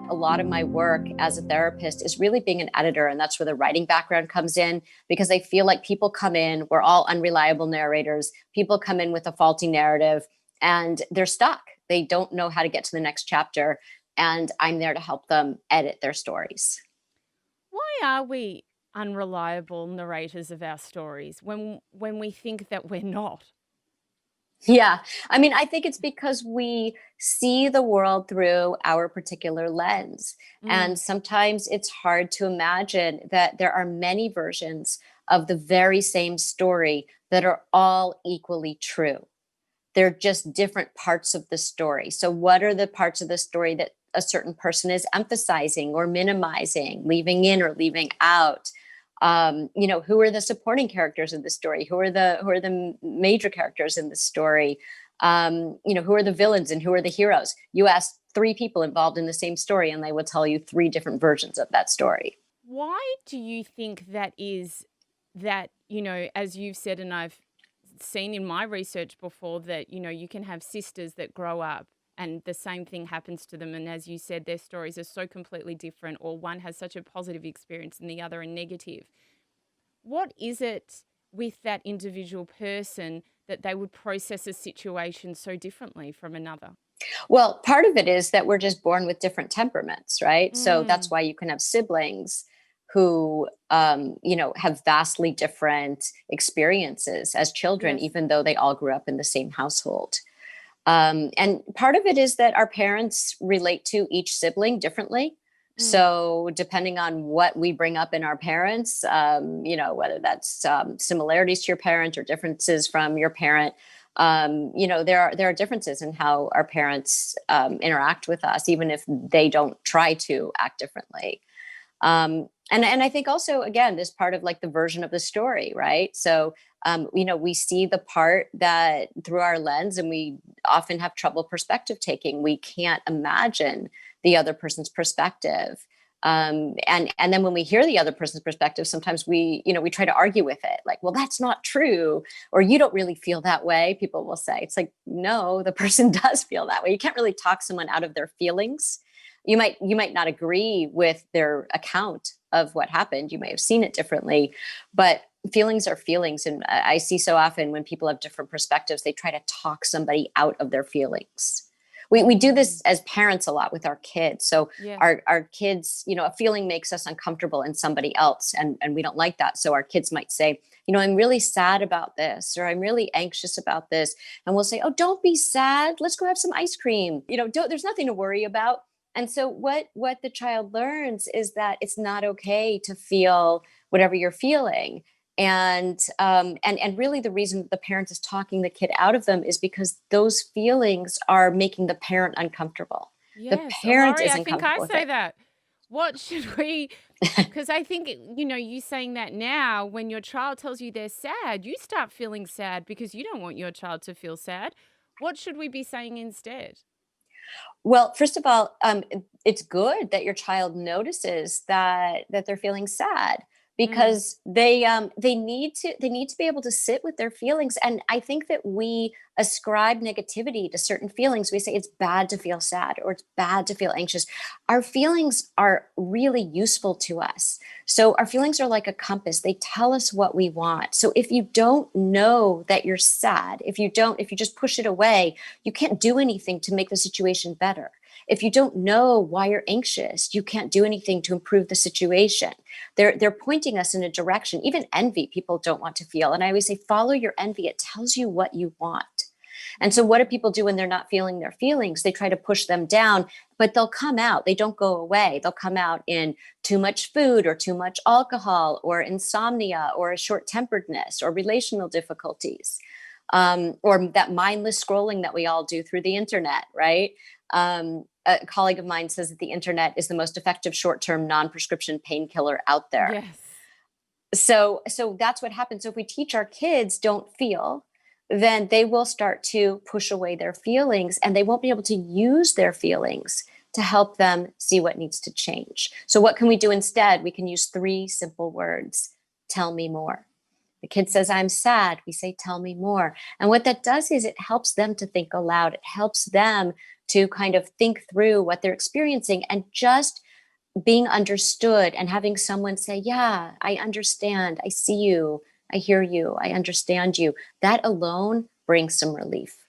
a lot of my work as a therapist is really being an editor. And that's where the writing background comes in, because I feel like people come in, we're all unreliable narrators. People come in with a faulty narrative and they're stuck. They don't know how to get to the next chapter. And I'm there to help them edit their stories. Why are we unreliable narrators of our stories when we think that we're not? Yeah. I mean, I think it's because we see the world through our particular lens. Mm, And sometimes it's hard to imagine that there are many versions of the very same story that are all equally true. They're just different parts of the story. So, what are the parts of the story that a certain person is emphasizing or minimizing, leaving in or leaving out? Who are the supporting characters in the story? Who are the major characters in the story? Who are the villains and who are the heroes? You ask three people involved in the same story, and they will tell you three different versions of that story. why do you think that is that, as you've said, and I've seen in my research before, that, you can have sisters that grow up and the same thing happens to them. And as you said, their stories are so completely different, or one has such a positive experience and the other a negative. What is it with that individual person that they would process a situation so differently from another? Well, part of it is that we're just born with different temperaments, right? So that's Mm, why you can have siblings who, have vastly different experiences as children, yes. even though they all grew up in the same household. And part of it is that our parents relate to each sibling differently. Mm, So, depending on what we bring up in our parents, whether that's similarities to your parent or differences from your parent, there are differences in how our parents interact with us, even if they don't try to act differently. And I think also, again, this part of like the version of the story, right? So we see the part that through our lens, and we often have trouble perspective taking. We can't imagine the other person's perspective. And then when we hear the other person's perspective, sometimes we try to argue with it, like, well, that's not true, or you don't really feel that way. People will say, it's like, no, the person does feel that way. You can't really talk someone out of their feelings. You might not agree with their account of what happened. You may have seen it differently, but feelings are feelings. And I see so often when people have different perspectives, they try to talk somebody out of their feelings. We do mm, this as parents a lot with our kids. So yes. our kids, a feeling makes us uncomfortable in somebody else, and we don't like that. So our kids might say, I'm really sad about this, or I'm really anxious about this. And we'll say, oh, don't be sad. Let's go have some ice cream. There's nothing to worry about. And so what the child learns is that it's not okay to feel whatever you're feeling. And really the reason that the parent is talking the kid out of them is because those feelings are making the parent uncomfortable. The Yes. parent Laurie, is I think I uncomfortable with say it. that. What should we, because I think, you saying that now, when your child tells you they're sad, you start feeling sad because you don't want your child to feel sad. What should we be saying instead? Well, first of all, it's good that your child notices that they're feeling sad, Mm, because they need to be able to sit with their feelings. And I think that we ascribe negativity to certain feelings. We say it's bad to feel sad or it's bad to feel anxious. Our feelings are really useful to us. So our feelings are like a compass. They tell us what we want. So if you don't know that you're sad, if you just push it away, you can't do anything to make the situation better. If you don't know why you're anxious, you can't do anything to improve the situation. They're pointing us in a direction. Even envy, people don't want to feel. And I always say, follow your envy. It tells you what you want. And so what do mm, people do when they're not feeling their feelings? They try to push them down, but they'll come out. They don't go away. They'll come out in too much food or too much alcohol or insomnia or a short-temperedness or relational difficulties, or that mindless scrolling that we all do through the internet, right? A colleague of mine says that the internet is the most effective short-term non-prescription painkiller out there. yes. So that's what happens. So if we teach our kids don't feel, then they will start to push away their feelings, and they won't be able to use their feelings to help them see what needs to change. So what can we do instead? We can use three simple words. Tell me more. The kid says, I'm sad. We say, tell me more. And what that does is it helps them to think aloud. It helps them to kind of think through what they're experiencing, and just being understood and having someone say, yeah, I understand. I see you. I hear you. I understand you. That alone brings some relief.